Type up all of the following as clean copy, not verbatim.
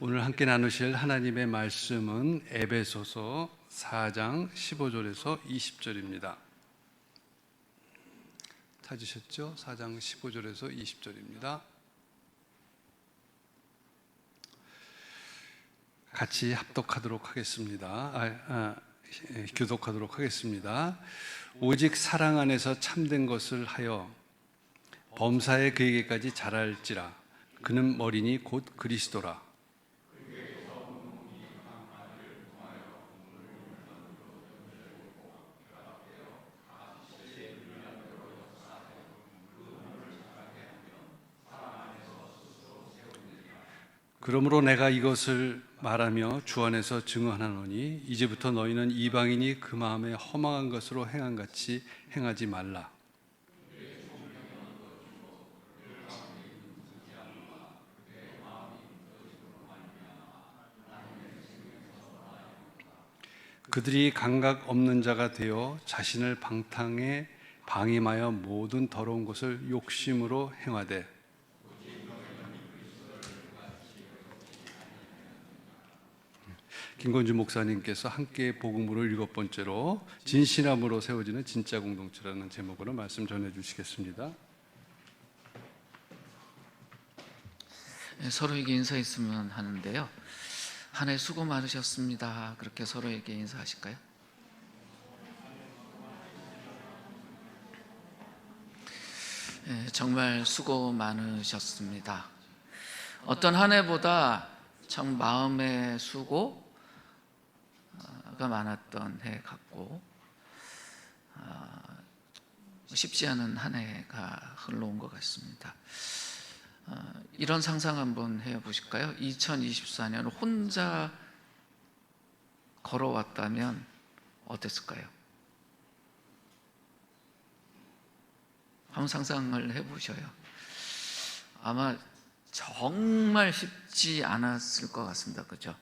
오늘 함께 나누실 하나님의 말씀은 에베소서 4장 15절에서 20절입니다. 찾으셨죠? 4장 15절에서 20절입니다. 같이 합독하도록 하겠습니다. 교독하도록 하겠습니다. 오직 사랑 안에서 참된 것을 하여 범사에 그에게까지 자랄지라. 그는 머리니 곧 그리스도라. 그러므로 내가 이것을 말하며 주 안에서 증언하노니 이제부터 너희는 이방인이 그 마음에 허망한 것으로 행한 같이 행하지 말라. 그들이 감각 없는 자가 되어 자신을 방탕에 방임하여 모든 더러운 것을 욕심으로 행하되 김건주 목사님께서 함께 복음으로 7번째로 진실함으로 세워지는 진짜 공동체라는 제목으로 말씀 전해 주시겠습니다. 서로에게 인사했으면 하는데요. 한 해 수고 많으셨습니다. 그렇게 서로에게 인사하실까요? 정말 수고 많으셨습니다. 어떤 한 해보다 참 마음의 수고가 많았던 해 같고 쉽지 않은 한 해가 흘러온 것 같습니다. 이런 상상 한번 해보실까요? 2024년 혼자 걸어왔다면 어땠을까요? 한번 상상을 해보셔요. 아마 정말 쉽지 않았을 것 같습니다. 그죠?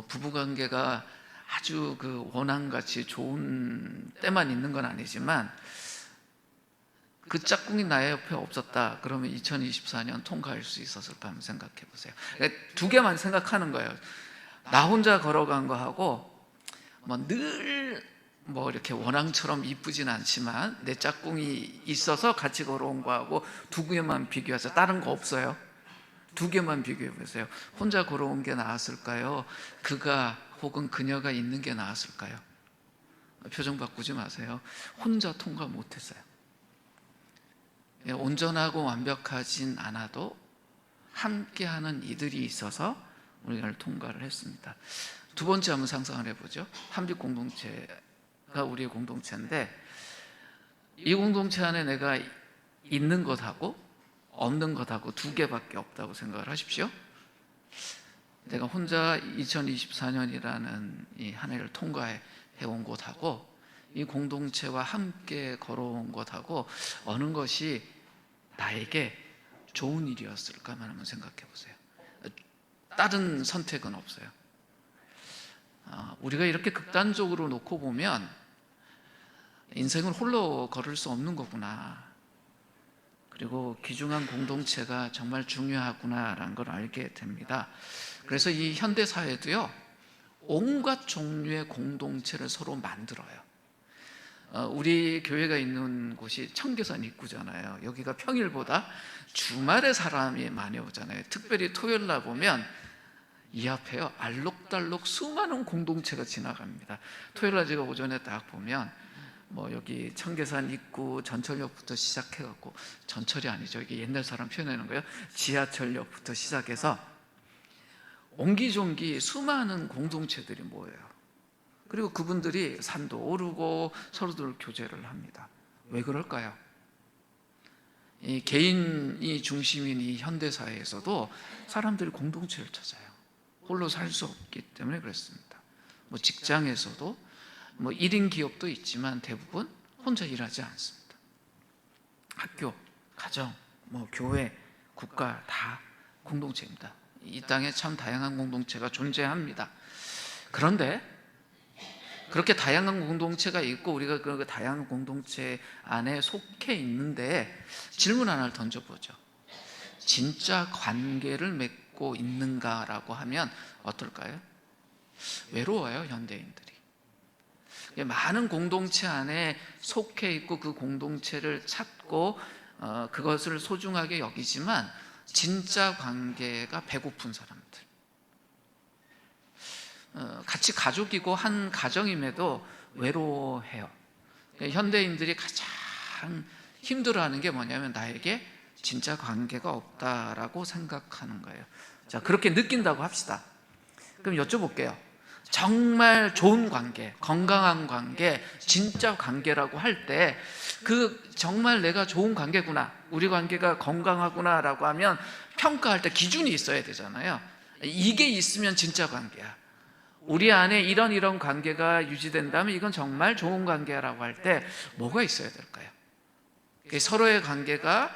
부부관계가 아주 원앙같이 좋은 때만 있는 건 아니지만 그 짝꿍이 나의 옆에 없었다 그러면 2024년 통과할 수 있었을까 한번 생각해 보세요. 두 개만 생각하는 거예요. 나 혼자 걸어간 거하고 늘 이렇게 원앙처럼 이쁘진 않지만 내 짝꿍이 있어서 같이 걸어온 거하고 두 개만 비교해서 다른 거 없어요. 두 개만 비교해 보세요. 혼자 걸어온 게 나았을까요? 그가 혹은 그녀가 있는 게 나았을까요? 표정 바꾸지 마세요. 혼자 통과 못했어요. 온전하고 완벽하진 않아도 함께하는 이들이 있어서 우리가 통과를 했습니다. 두 번째 한번 상상을 해보죠. 한빛 공동체가 우리의 공동체인데 이 공동체 안에 내가 있는 것하고 없는 것하고 두 개밖에 없다고 생각을 하십시오. 내가 혼자 2024년이라는 이 한 해를 통과해 온 것하고 이 공동체와 함께 걸어온 것하고 어느 것이 나에게 좋은 일이었을까만 한번 생각해 보세요. 다른 선택은 없어요. 우리가 이렇게 극단적으로 놓고 보면 인생을 홀로 걸을 수 없는 거구나. 그리고 귀중한 공동체가 정말 중요하구나라는 걸 알게 됩니다. 그래서 이 현대사회도요, 온갖 종류의 공동체를 서로 만들어요. 우리 교회가 있는 곳이 청계산 입구잖아요. 여기가 평일보다 주말에 사람이 많이 오잖아요. 특별히 토요일 날 보면 이 앞에요, 알록달록 수많은 공동체가 지나갑니다. 토요일 날 제가 오전에 딱 보면 여기 청계산 입구 전철역부터 시작해갖고, 전철이 아니죠, 이게 옛날 사람 표현하는 거예요. 지하철역부터 시작해서 옹기종기 수많은 공동체들이 모여요. 그리고 그분들이 산도 오르고 서로들 교제를 합니다. 왜 그럴까요? 이 개인이 중심인 이 현대사회에서도 사람들이 공동체를 찾아요. 홀로 살 수 없기 때문에 그렇습니다. 직장에서도 1인 기업도 있지만 대부분 혼자 일하지 않습니다. 학교, 가정, 교회, 국가 다 공동체입니다. 이 땅에 참 다양한 공동체가 존재합니다. 그런데 그렇게 다양한 공동체가 있고 우리가 그 다양한 공동체 안에 속해 있는데 질문 하나를 던져보죠. 진짜 관계를 맺고 있고 있는가라고 하면 어떨까요? 외로워요, 현대인들이. 많은 공동체 안에 속해 있고 그 공동체를 찾고 그것을 소중하게 여기지만 진짜 관계가 배고픈 사람들, 같이 가족이고 한 가정임에도 외로워해요. 현대인들이 가장 힘들어하는 게 뭐냐면 나에게 진짜 관계가 없다라고 생각하는 거예요. 자, 그렇게 느낀다고 합시다. 그럼 여쭤볼게요. 정말 좋은 관계, 건강한 관계, 진짜 관계라고 할 때 그 정말 내가 좋은 관계구나, 우리 관계가 건강하구나라고 하면 평가할 때 기준이 있어야 되잖아요. 이게 있으면 진짜 관계야. 우리 안에 이런 관계가 유지된다면 이건 정말 좋은 관계라고 할 때 뭐가 있어야 될까요? 서로의 관계가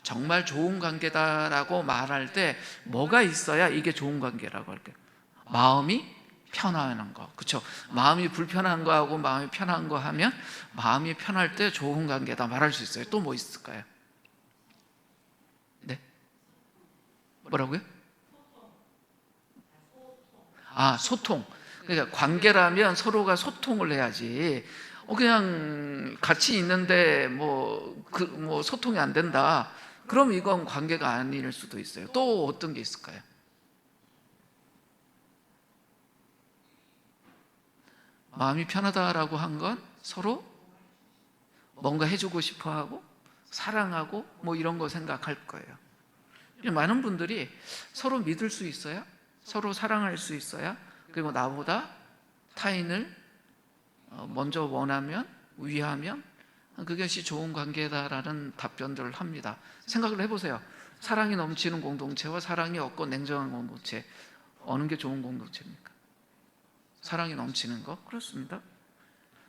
정말 좋은 관계다라고 말할 때 뭐가 있어야 이게 좋은 관계라고 할까요? 마음이 편안한 거, 그렇죠? 마음이 불편한 거하고 마음이 편한 거 하면 마음이 편할 때 좋은 관계다 말할 수 있어요. 또 뭐 있을까요? 네? 뭐라고요? 아, 소통. 그러니까 관계라면 서로가 소통을 해야지. 그냥 같이 있는데 뭐 소통이 안 된다. 그럼 이건 관계가 아닐 수도 있어요. 또 어떤 게 있을까요? 마음이 편하다라고 한 건 서로 뭔가 해주고 싶어하고 사랑하고 뭐 이런 거 생각할 거예요. 많은 분들이 서로 믿을 수 있어야, 서로 사랑할 수 있어야, 그리고 나보다 타인을 먼저 원하면, 위하면 그것이 좋은 관계다라는 답변들을 합니다. 생각을 해보세요. 사랑이 넘치는 공동체와 사랑이 없고 냉정한 공동체, 어느 게 좋은 공동체입니까? 사랑이 넘치는 거? 그렇습니다.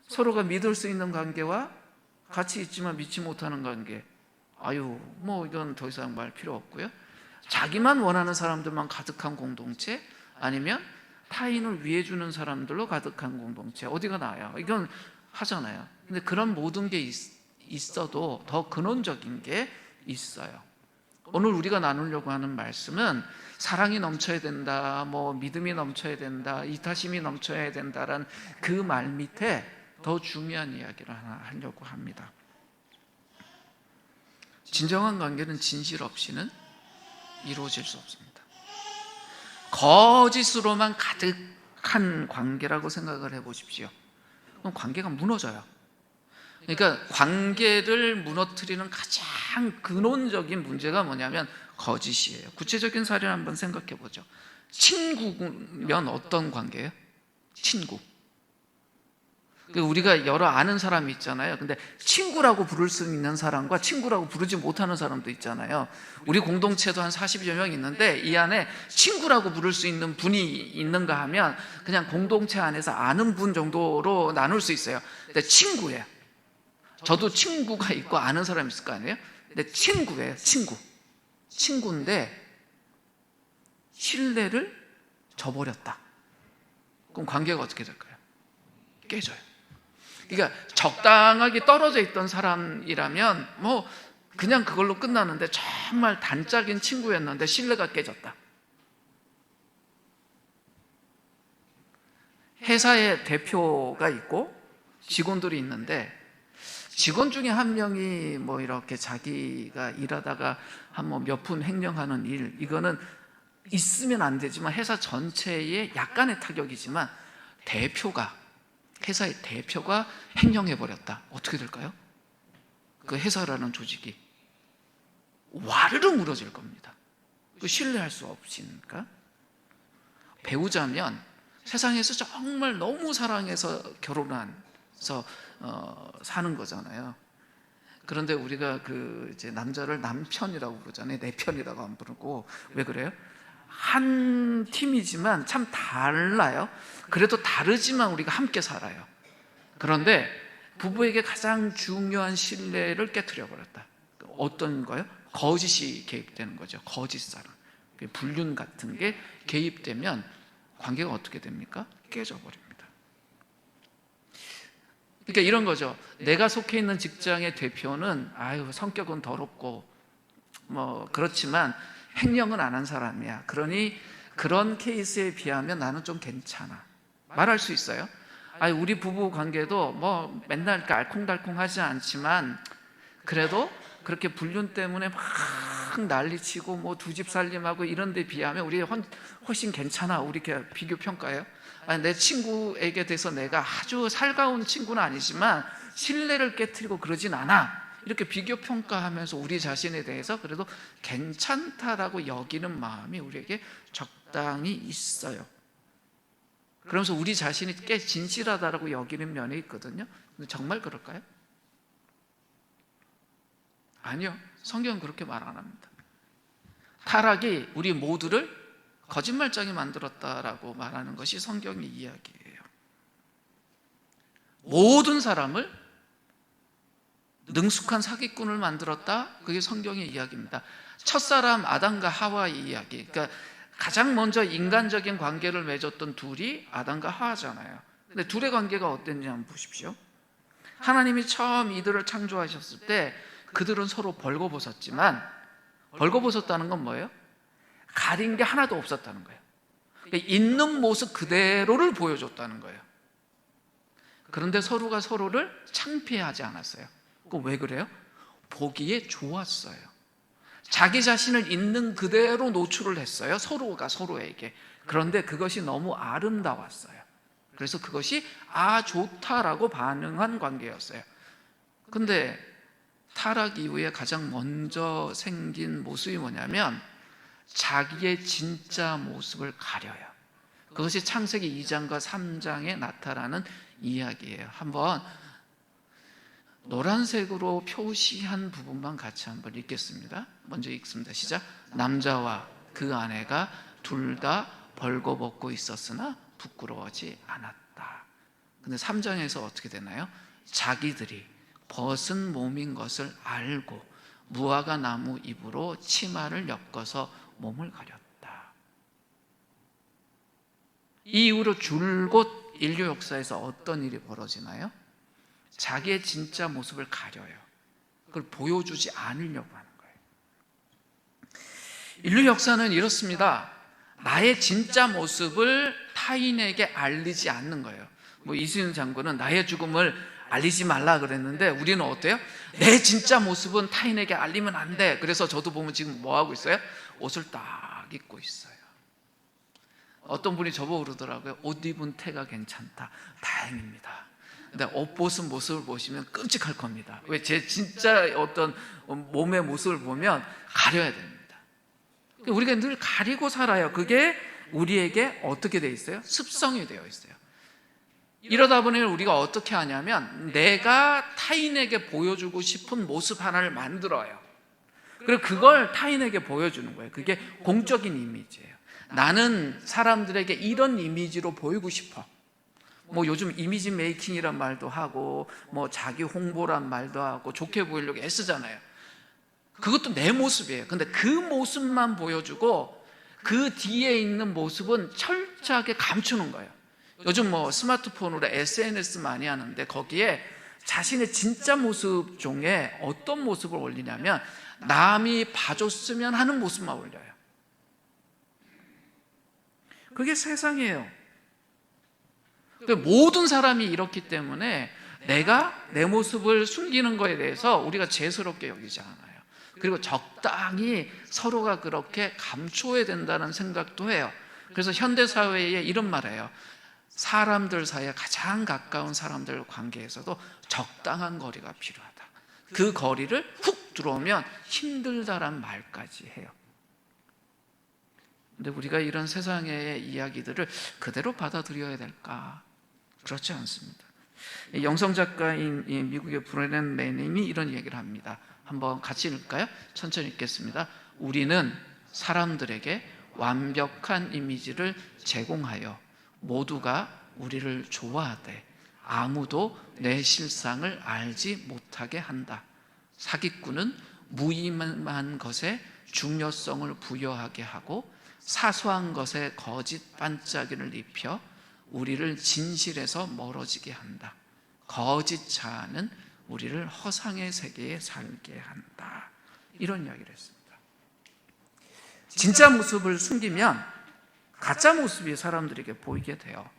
서로가 믿을 수 있는 관계와 같이 있지만 믿지 못하는 관계, 뭐 이건 더 이상 말 필요 없고요. 자기만 원하는 사람들만 가득한 공동체, 아니면 타인을 위해 주는 사람들로 가득한 공동체, 어디가 나아요? 이건 하잖아요. 근데 그런 모든 게 있어도 더 근원적인 게 있어요. 오늘 우리가 나누려고 하는 말씀은 사랑이 넘쳐야 된다, 뭐 믿음이 넘쳐야 된다, 이타심이 넘쳐야 된다라는 그 말 밑에 더 중요한 이야기를 하나 하려고 합니다. 진정한 관계는 진실 없이는 이루어질 수 없습니다. 거짓으로만 가득한 관계라고 생각을 해보십시오. 그럼 관계가 무너져요. 그러니까 관계를 무너뜨리는 가장 근원적인 문제가 뭐냐면 거짓이에요. 구체적인 사례를 한번 생각해 보죠. 친구면 어떤 관계예요? 친구. 우리가 여러 아는 사람이 있잖아요. 근데 친구라고 부를 수 있는 사람과 친구라고 부르지 못하는 사람도 있잖아요. 우리 공동체도 한 40여 명 있는데 이 안에 친구라고 부를 수 있는 분이 있는가 하면 그냥 공동체 안에서 아는 분 정도로 나눌 수 있어요. 근데 친구예요. 저도 친구가 있고 아는 사람이 있을 거 아니에요? 근데 친구예요. 친구인데 신뢰를 저버렸다. 그럼 관계가 어떻게 될까요? 깨져요. 그러니까 적당하게 떨어져 있던 사람이라면 뭐 그냥 그걸로 끝나는데 정말 단짝인 친구였는데 신뢰가 깨졌다. 회사에 대표가 있고 직원들이 있는데 직원 중에 한 명이 뭐 이렇게 자기가 일하다가 한 뭐 몇 분 횡령하는 일, 이거는 있으면 안 되지만 회사 전체에 약간의 타격이지만 회사의 대표가 횡령해버렸다. 어떻게 될까요? 그 회사라는 조직이 와르르 무너질 겁니다. 그 신뢰할 수 없으니까. 배우자면 세상에서 정말 너무 사랑해서 결혼해서 사는 거잖아요. 그런데 우리가 이제 남자를 남편이라고 부르잖아요. 내 편이라고 안 부르고. 왜 그래요? 한 팀이지만 참 달라요. 그래도 다르지만 우리가 함께 살아요. 그런데 부부에게 가장 중요한 신뢰를 깨트려 버렸다. 어떤 거요? 거짓이 개입되는 거죠. 거짓 사랑, 불륜 같은 게 개입되면 관계가 어떻게 됩니까? 깨져버립니다. 그러니까 이런 거죠. 내가 속해 있는 직장의 대표는 성격은 더럽고 뭐 그렇지만 횡령은 안 한 사람이야. 그러니 그런 케이스에 비하면 나는 좀 괜찮아. 말할 수 있어요. 아니, 우리 부부 관계도 뭐 맨날 이렇게 알콩달콩하지 않지만 그래도 그렇게 불륜 때문에 막 난리치고 뭐 두 집 살림하고 이런 데 비하면 우리 훨씬 괜찮아. 우리 이렇게 비교 평가해요. 아니, 내 친구에게 대해서 내가 아주 살가운 친구는 아니지만 신뢰를 깨트리고 그러진 않아. 이렇게 비교 평가하면서 우리 자신에 대해서 그래도 괜찮다라고 여기는 마음이 우리에게 적당히 있어요. 그러면서 우리 자신이 꽤 진실하다라고 여기는 면이 있거든요. 근데 정말 그럴까요? 아니요. 성경은 그렇게 말 안 합니다. 타락이 우리 모두를 거짓말쟁이 만들었다라고 말하는 것이 성경의 이야기예요. 모든 사람을 능숙한 사기꾼을 만들었다. 그게 성경의 이야기입니다. 첫사람 아담과 하와의 이야기. 그러니까 가장 먼저 인간적인 관계를 맺었던 둘이 아담과 하와잖아요. 근데 둘의 관계가 어땠는지 한번 보십시오. 하나님이 처음 이들을 창조하셨을 때 그들은 서로 벌거벗었지만, 벌거벗었다는 건 뭐예요? 가린 게 하나도 없었다는 거예요. 그러니까 있는 모습 그대로를 보여줬다는 거예요. 그런데 서로가 서로를 창피하지 않았어요. 그거 왜 그래요? 보기에 좋았어요. 자기 자신을 있는 그대로 노출을 했어요. 서로가 서로에게. 그런데 그것이 너무 아름다웠어요. 그래서 그것이 좋다라고 반응한 관계였어요. 근데 타락 이후에 가장 먼저 생긴 모습이 뭐냐면 자기의 진짜 모습을 가려요. 그것이 창세기 2장과 3장에 나타나는 이야기예요. 한번 노란색으로 표시한 부분만 같이 한번 읽겠습니다. 먼저 읽습니다. 시작. 남자와 그 아내가 둘 다 벌거벗고 있었으나 부끄러워하지 않았다. 근데 3장에서 어떻게 되나요? 자기들이 벗은 몸인 것을 알고 무화과 나무 잎으로 치마를 엮어서 몸을 가렸다. 이 이후로 줄곧 인류 역사에서 어떤 일이 벌어지나요? 자기의 진짜 모습을 가려요. 그걸 보여주지 않으려고 하는 거예요. 인류 역사는 이렇습니다. 나의 진짜 모습을 타인에게 알리지 않는 거예요. 뭐 이순신 장군은 나의 죽음을 알리지 말라 그랬는데 우리는 어때요? 내 진짜 모습은 타인에게 알리면 안 돼. 그래서 저도 보면 지금 뭐 하고 있어요? 옷을 딱 입고 있어요. 어떤 분이 저보고 그러더라고요. 옷 입은 태가 괜찮다. 다행입니다. 근데 옷 벗은 모습을 보시면 끔찍할 겁니다. 왜? 제 진짜 어떤 몸의 모습을 보면 가려야 됩니다. 우리가 늘 가리고 살아요. 그게 우리에게 어떻게 되어 있어요? 습성이 되어 있어요. 이러다 보니 우리가 어떻게 하냐면 내가 타인에게 보여주고 싶은 모습 하나를 만들어요. 그리고 그걸 타인에게 보여주는 거예요. 그게 공적인 이미지예요. 나는 사람들에게 이런 이미지로 보이고 싶어. 뭐 요즘 이미지 메이킹이란 말도 하고 뭐 자기 홍보란 말도 하고 좋게 보이려고 애쓰잖아요. 그것도 내 모습이에요. 근데 그 모습만 보여주고 그 뒤에 있는 모습은 철저하게 감추는 거예요. 요즘 뭐 스마트폰으로 SNS 많이 하는데 거기에 자신의 진짜 모습 중에 어떤 모습을 올리냐면 남이 봐줬으면 하는 모습만 올려요. 그게 세상이에요. 모든 사람이 이렇기 때문에 내가 내 모습을 숨기는 것에 대해서 우리가 죄스럽게 여기지 않아요. 그리고 적당히 서로가 그렇게 감춰야 된다는 생각도 해요. 그래서 현대사회에 이런 말이에요. 사람들 사이에 가장 가까운 사람들 관계에서도 적당한 거리가 필요하다. 그 거리를 훅 들어오면 힘들다란 말까지 해요. 근데 우리가 이런 세상의 이야기들을 그대로 받아들여야 될까? 그렇지 않습니다. 영성작가인 미국의 브레넨 매님이 이런 얘기를 합니다. 한번 같이 읽을까요? 천천히 읽겠습니다. 우리는 사람들에게 완벽한 이미지를 제공하여 모두가 우리를 좋아하되 아무도 내 실상을 알지 못하게 한다. 사기꾼은 무의미한 것에 중요성을 부여하게 하고 사소한 것에 거짓 반짝이를 입혀 우리를 진실에서 멀어지게 한다. 거짓 자아는 우리를 허상의 세계에 살게 한다. 이런 이야기를 했습니다. 진짜 모습을 숨기면 가짜 모습이 사람들에게 보이게 돼요.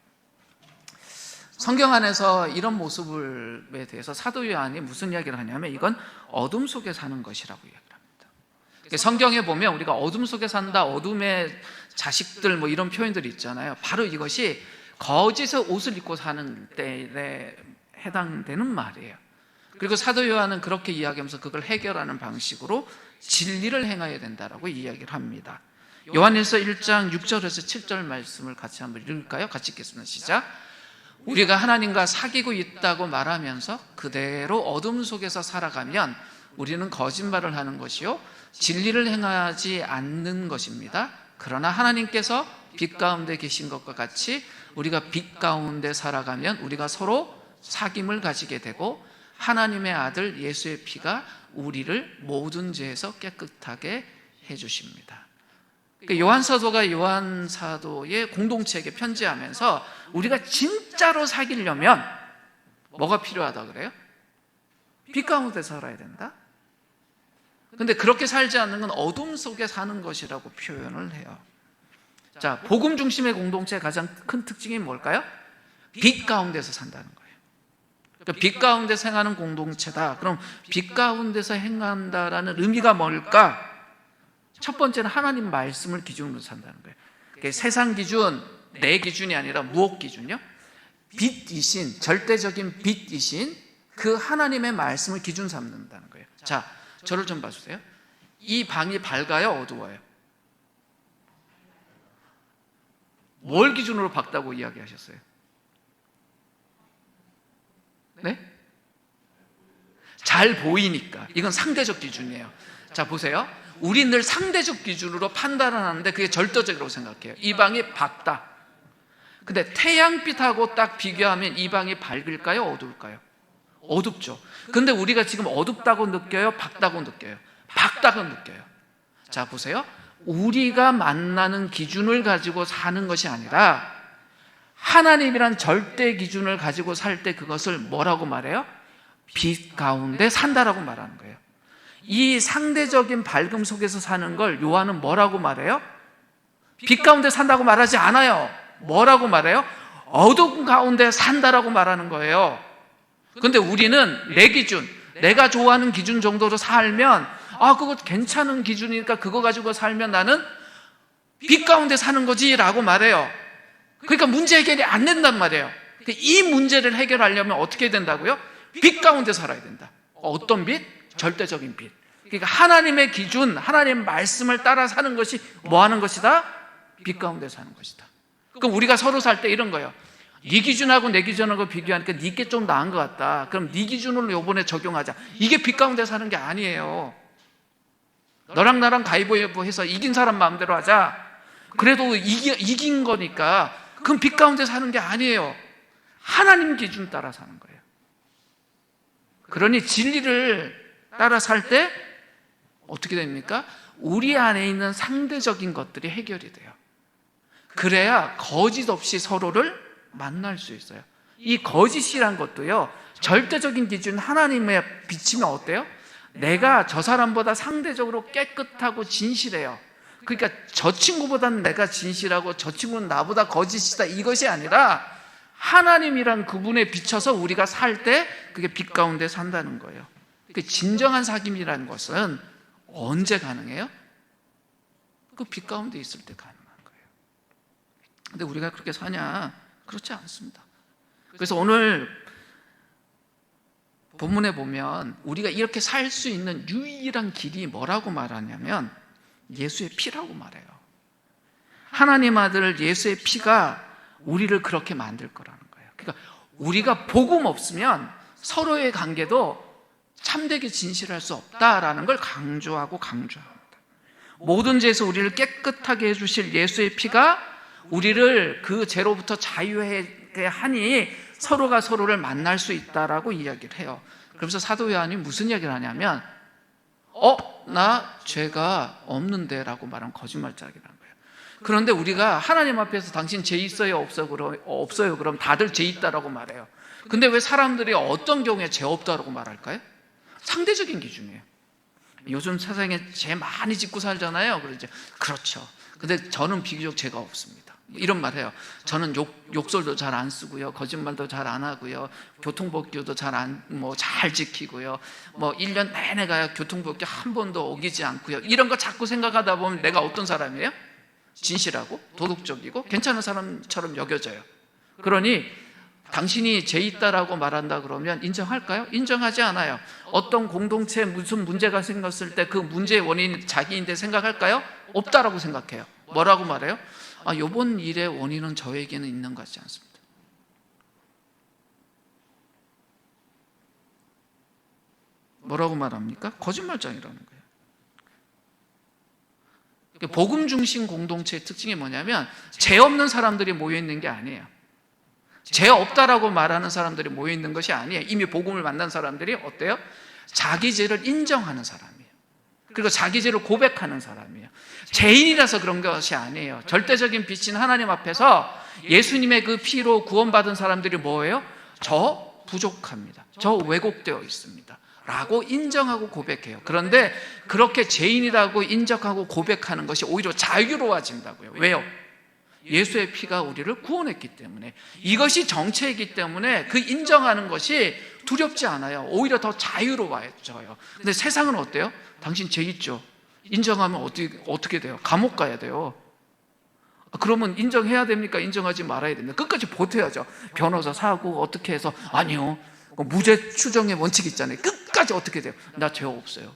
성경 안에서 이런 모습에 대해서 사도 요한이 무슨 이야기를 하냐면 이건 어둠 속에 사는 것이라고 이야기를 합니다. 성경에 보면 우리가 어둠 속에 산다, 어둠의 자식들 뭐 이런 표현들이 있잖아요. 바로 이것이 거짓의 옷을 입고 사는 때에 해당되는 말이에요. 그리고 사도 요한은 그렇게 이야기하면서 그걸 해결하는 방식으로 진리를 행해야 된다라고 이야기를 합니다. 요한일서 1장 6절에서 7절 말씀을 같이 한번 읽을까요? 같이 읽겠습니다. 시작. 우리가 하나님과 사귀고 있다고 말하면서 그대로 어둠 속에서 살아가면 우리는 거짓말을 하는 것이요 진리를 행하지 않는 것입니다. 그러나 하나님께서 빛 가운데 계신 것과 같이 우리가 빛 가운데 살아가면 우리가 서로 사귐을 가지게 되고 하나님의 아들 예수의 피가 우리를 모든 죄에서 깨끗하게 해주십니다. 요한 사도가 요한 사도의 공동체에게 편지하면서 우리가 진짜로 사귀려면 뭐가 필요하다 그래요? 빛 가운데 살아야 된다. 근데 그렇게 살지 않는 건 어둠 속에 사는 것이라고 표현을 해요. 자, 복음 중심의 공동체의 가장 큰 특징이 뭘까요? 빛 가운데서 산다는 거예요. 그러니까 빛 가운데 행하는 공동체다. 그럼 빛 가운데서 행한다라는 의미가 뭘까? 첫 번째는 하나님 말씀을 기준으로 산다는 거예요. 그러니까 세상 기준, 내 기준이 아니라 무엇 기준이요? 빛이신, 절대적인 빛이신 그 하나님의 말씀을 기준 삼는다는 거예요. 자, 저를 좀 봐주세요. 이 방이 밝아요, 어두워요? 뭘 기준으로 밝다고 이야기하셨어요? 네? 잘 보이니까. 이건 상대적 기준이에요. 자, 보세요. 우리 늘 상대적 기준으로 판단을 하는데 그게 절대적이라고 생각해요. 이 방이 밝다. 근데 태양빛하고 딱 비교하면 이 방이 밝을까요? 어두울까요? 어둡죠. 근데 우리가 지금 어둡다고 느껴요? 밝다고 느껴요? 밝다고 느껴요. 자, 보세요. 우리가 만나는 기준을 가지고 사는 것이 아니라 하나님이란 절대 기준을 가지고 살 때 그것을 뭐라고 말해요? 빛 가운데 산다라고 말하는 거예요. 이 상대적인 밝음 속에서 사는 걸 요한은 뭐라고 말해요? 빛 가운데 산다고 말하지 않아요. 뭐라고 말해요? 어둠 가운데 산다라고 말하는 거예요. 근데 우리는 내 기준, 내가 좋아하는 기준 정도로 살면 그거 괜찮은 기준이니까 그거 가지고 살면 나는 빛 가운데 사는 거지 라고 말해요. 그러니까 문제 해결이 안 된단 말이에요. 이 문제를 해결하려면 어떻게 된다고요? 빛 가운데 살아야 된다. 어떤 빛? 절대적인 빛. 그러니까 하나님의 기준, 하나님의 말씀을 따라 사는 것이 뭐 하는 것이다? 빛 가운데 사는 것이다. 그럼 우리가 서로 살 때 이런 거예요. 네 기준하고 내 기준하고 비교하니까 네게 좀 나은 것 같다. 그럼 네 기준으로 이번에 적용하자. 이게 빛 가운데 사는 게 아니에요. 너랑 나랑 가위바위보 해서 이긴 사람 마음대로 하자. 그래도 이긴 거니까 그럼 빛 가운데 사는 게 아니에요. 하나님 기준 따라 사는 거예요. 그러니 진리를 따라 살 때 어떻게 됩니까? 우리 안에 있는 상대적인 것들이 해결이 돼요. 그래야 거짓 없이 서로를 만날 수 있어요. 이 거짓이란 것도요, 절대적인 기준 하나님에 비치면 어때요? 내가 저 사람보다 상대적으로 깨끗하고 진실해요. 그러니까 저 친구보다는 내가 진실하고 저 친구는 나보다 거짓이다, 이것이 아니라 하나님이란 그분에 비춰서 우리가 살 때 그게 빛 가운데 산다는 거예요. 그러니까 진정한 사귐이라는 것은 언제 가능해요? 그 빛 가운데 있을 때 가능한 거예요. 근데 우리가 그렇게 사냐? 그렇지 않습니다. 그래서 오늘 본문에 보면 우리가 이렇게 살 수 있는 유일한 길이 뭐라고 말하냐면 예수의 피라고 말해요. 하나님 아들 예수의 피가 우리를 그렇게 만들 거라는 거예요. 그러니까 우리가 복음 없으면 서로의 관계도 참되게 진실할 수 없다라는 걸 강조하고 강조합니다. 모든 죄에서 우리를 깨끗하게 해주실 예수의 피가 우리를 그 죄로부터 자유하게 하니 서로가 서로를 만날 수 있다라고 이야기를 해요. 그러면서 사도 요한이 무슨 이야기를 하냐면 나 죄가 없는데 라고 말하면 거짓말장이라는 거예요. 그런데 우리가 하나님 앞에서 당신 죄 있어요? 없어요? 그럼 다들 죄 있다라고 말해요. 근데 왜 사람들이 어떤 경우에 죄 없다라고 말할까요? 상대적인 기준이에요. 요즘 세상에 죄 많이 짓고 살잖아요. 그러죠. 그렇죠. 근데 저는 비교적 죄가 없습니다. 이런 말 해요. 저는 욕설도 잘 안 쓰고요. 거짓말도 잘 안 하고요. 교통법규도 잘 지키고요. 1년 내내가 교통법규 한 번도 어기지 않고요. 이런 거 자꾸 생각하다 보면 내가 어떤 사람이에요? 진실하고 도덕적이고 괜찮은 사람처럼 여겨져요. 그러니 당신이 죄 있다라고 말한다 그러면 인정할까요? 인정하지 않아요. 어떤 공동체에 무슨 문제가 생겼을 때 그 문제의 원인이 자기인데 생각할까요? 없다라고 생각해요. 뭐라고 말해요? 이번 일의 원인은 저에게는 있는 것 같지 않습니다. 뭐라고 말합니까? 거짓말장이라는 거예요. 복음 중심 공동체의 특징이 뭐냐면 죄 없는 사람들이 모여있는 게 아니에요. 죄 없다라고 말하는 사람들이 모여있는 것이 아니에요. 이미 복음을 만난 사람들이 어때요? 자기 죄를 인정하는 사람이에요. 그리고 자기 죄를 고백하는 사람이에요. 죄인이라서 그런 것이 아니에요. 절대적인 빛인 하나님 앞에서 예수님의 그 피로 구원받은 사람들이 뭐예요? 저 부족합니다. 저 왜곡되어 있습니다. 라고 인정하고 고백해요. 그런데 그렇게 죄인이라고 인정하고 고백하는 것이 오히려 자유로워진다고요. 왜요? 예수의 피가 우리를 구원했기 때문에. 이것이 정체이기 때문에 그 인정하는 것이 두렵지 않아요. 오히려 더 자유로워져요. 근데 세상은 어때요? 당신 죄 있죠? 인정하면 어떻게 돼요? 감옥 가야 돼요. 그러면 인정해야 됩니까? 인정하지 말아야 됩니까? 끝까지 버텨야죠. 변호사 사고 어떻게 해서 아니요. 무죄 추정의 원칙 있잖아요. 끝까지 어떻게 돼요? 나 죄 없어요.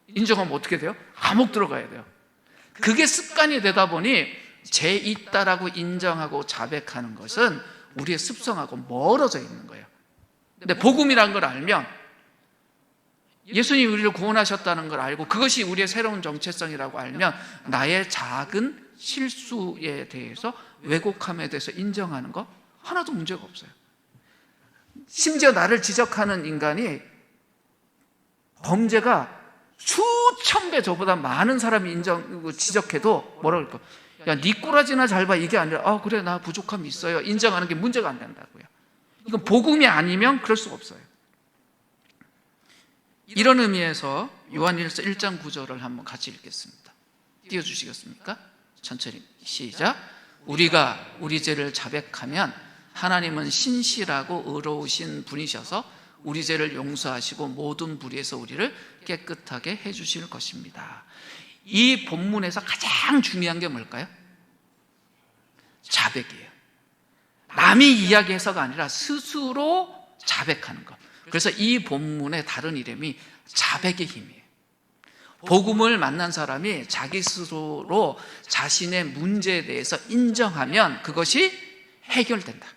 인정하면 어떻게 돼요? 감옥 들어가야 돼요. 그게 습관이 되다 보니 죄 있다라고 인정하고 자백하는 것은 우리의 습성하고 멀어져 있는 거예요. 근데 복음이란 걸 알면 예수님이 우리를 구원하셨다는 걸 알고 그것이 우리의 새로운 정체성이라고 알면 나의 작은 실수에 대해서 왜곡함에 대해서 인정하는 거 하나도 문제가 없어요. 심지어 나를 지적하는 인간이 범죄가 수천 배 저보다 많은 사람이 지적해도 뭐라고 그럴까? 야, 네 꼬라지나 잘 봐. 이게 아니라 그래 나 부족함이 있어요. 인정하는 게 문제가 안 된다고요. 이건 복음이 아니면 그럴 수가 없어요. 이런 의미에서 요한일서 1장 9절을 한번 같이 읽겠습니다. 띄워주시겠습니까? 천천히 시작. 우리가 우리 죄를 자백하면 하나님은 신실하고 의로우신 분이셔서 우리 죄를 용서하시고 모든 불의에서 우리를 깨끗하게 해주실 것입니다. 이 본문에서 가장 중요한 게 뭘까요? 자백이에요. 남이 이야기해서가 아니라 스스로 자백하는 것. 그래서 이 본문의 다른 이름이 자백의 힘이에요. 복음을 만난 사람이 자기 스스로 자신의 문제에 대해서 인정하면 그것이 해결된다.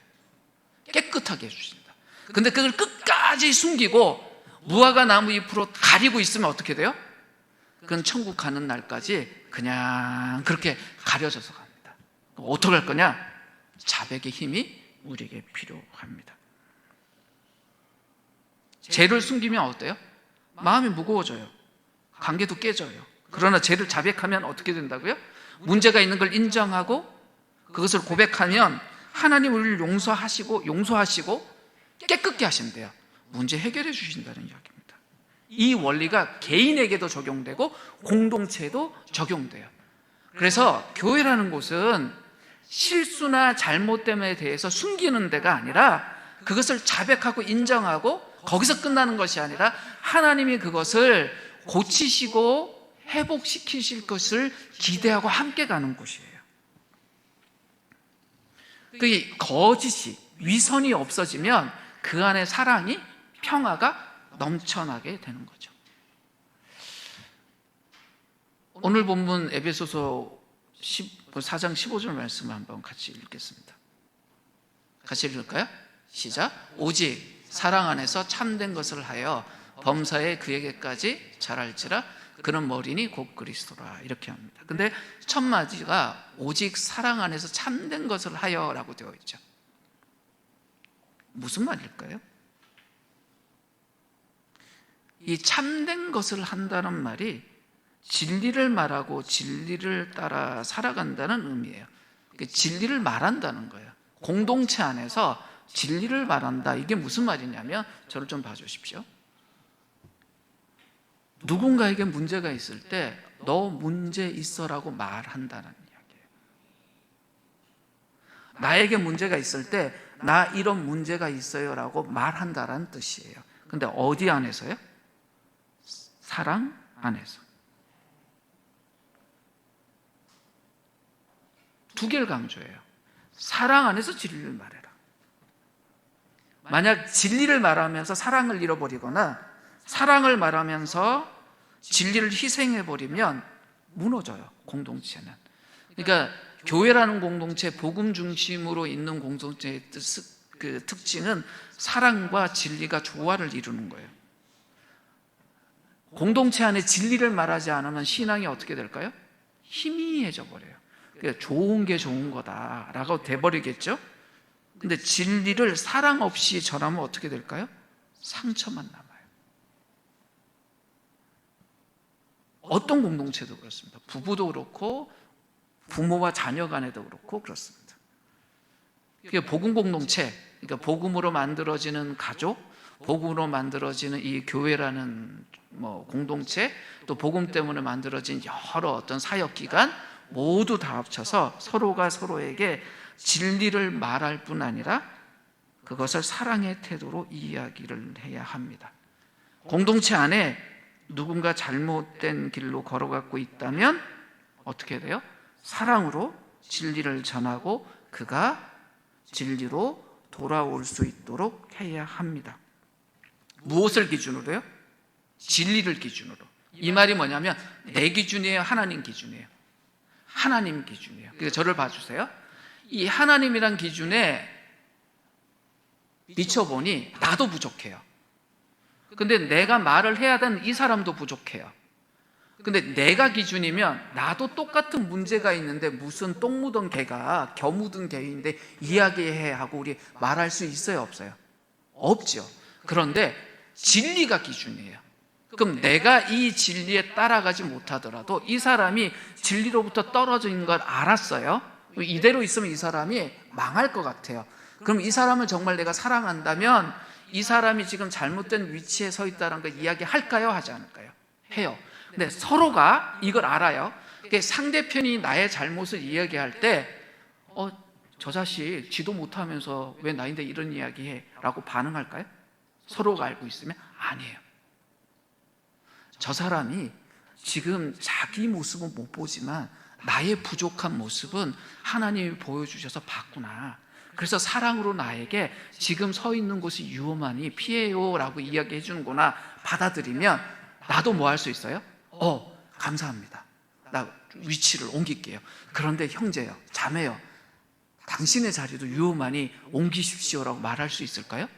깨끗하게 해주신다. 근데 그걸 끝까지 숨기고 무화과 나무 잎으로 가리고 있으면 어떻게 돼요? 그건 천국 가는 날까지 그냥 그렇게 가려져서 갑니다. 어떻게 할 거냐? 자백의 힘이 우리에게 필요합니다. 죄를 숨기면 어때요? 마음이 무거워져요. 관계도 깨져요. 그러나 죄를 자백하면 어떻게 된다고요? 문제가 있는 걸 인정하고 그것을 고백하면 하나님 우리를 용서하시고 깨끗게 하신대요. 문제 해결해 주신다는 이야기입니다. 이 원리가 개인에게도 적용되고 공동체에도 적용돼요. 그래서 교회라는 곳은 실수나 잘못됨에 대해서 숨기는 데가 아니라 그것을 자백하고 인정하고 거기서 끝나는 것이 아니라 하나님이 그것을 고치시고 회복시키실 것을 기대하고 함께 가는 곳이에요. 그 거짓이 위선이 없어지면 그 안에 사랑이 평화가 넘쳐나게 되는 거죠. 오늘 본문 에베소서 4장 15절 말씀을 한번 같이 읽겠습니다. 같이 읽을까요? 시작. 오직 사랑 안에서 참된 것을 하여 범사에 그에게까지 자랄지라 그는 머리니 곧 그리스도라 이렇게 합니다. 근데 첫 마디가 오직 사랑 안에서 참된 것을 하여라고 되어 있죠. 무슨 말일까요? 이 참된 것을 한다는 말이 진리를 말하고 진리를 따라 살아간다는 의미예요. 진리를 말한다는 거예요. 공동체 안에서 진리를 말한다. 이게 무슨 말이냐면 저를 좀 봐주십시오. 누군가에게 문제가 있을 때 너 문제 있어라고 말한다는 이야기예요. 나에게 문제가 있을 때 나 이런 문제가 있어요라고 말한다는 뜻이에요. 근데 어디 안에서요? 사랑 안에서. 두 개를 강조해요. 사랑 안에서 진리를 말해라. 만약 진리를 말하면서 사랑을 잃어버리거나 사랑을 말하면서 진리를 희생해버리면 무너져요, 공동체는. 그러니까 교회라는 공동체, 복음 중심으로 있는 공동체의 그 특징은 사랑과 진리가 조화를 이루는 거예요. 공동체 안에 진리를 말하지 않으면 신앙이 어떻게 될까요? 희미해져 버려요. 그러니까 좋은 게 좋은 거다라고 돼버리겠죠. 근데 진리를 사랑 없이 전하면 어떻게 될까요? 상처만 남아요. 어떤 공동체도 그렇습니다. 부부도 그렇고 부모와 자녀 간에도 그렇고 그렇습니다. 그게 복음 공동체, 그러니까 복음으로 만들어지는 가족, 복음으로 만들어지는 이 교회라는 공동체, 또 복음 때문에 만들어진 여러 어떤 사역기관 모두 다 합쳐서 서로가 서로에게 진리를 말할 뿐 아니라 그것을 사랑의 태도로 이야기를 해야 합니다. 공동체 안에 누군가 잘못된 길로 걸어가고 있다면 어떻게 돼요? 사랑으로 진리를 전하고 그가 진리로 돌아올 수 있도록 해야 합니다. 무엇을 기준으로요? 진리를 기준으로. 이 말이 뭐냐면 내 기준이에요? 하나님 기준이에요? 하나님 기준이에요. 그러니까 저를 봐주세요. 이 하나님이란 기준에 미쳐보니 나도 부족해요. 근데 내가 말을 해야 되는 이 사람도 부족해요. 근데 내가 기준이면 나도 똑같은 문제가 있는데 무슨 똥 묻은 개가 겨 묻은 개인데 이야기해 하고 우리 말할 수 있어요, 없어요? 없죠. 그런데 진리가 기준이에요. 그럼 내가 이 진리에 따라가지 못하더라도 이 사람이 진리로부터 떨어진 걸 알았어요. 이대로 있으면 이 사람이 망할 것 같아요. 그럼 이 사람을 정말 내가 사랑한다면 이 사람이 지금 잘못된 위치에 서 있다는 걸 이야기할까요? 하지 않을까요? 해요. 근데 서로가 이걸 알아요. 상대편이 나의 잘못을 이야기할 때 저 자식 지도 못하면서 왜 나인데 이런 이야기해? 라고 반응할까요? 서로가 알고 있으면 아니에요. 저 사람이 지금 자기 모습은 못 보지만 나의 부족한 모습은 하나님이 보여주셔서 봤구나. 그래서 사랑으로 나에게 지금 서 있는 곳이 위험하니 피해요 라고 이야기해 주는구나 받아들이면 나도 뭐 할 수 있어요? 감사합니다. 나 위치를 옮길게요. 그런데 형제요, 자매요, 당신의 자리도 위험하니 옮기십시오라고 말할 수 있을까요?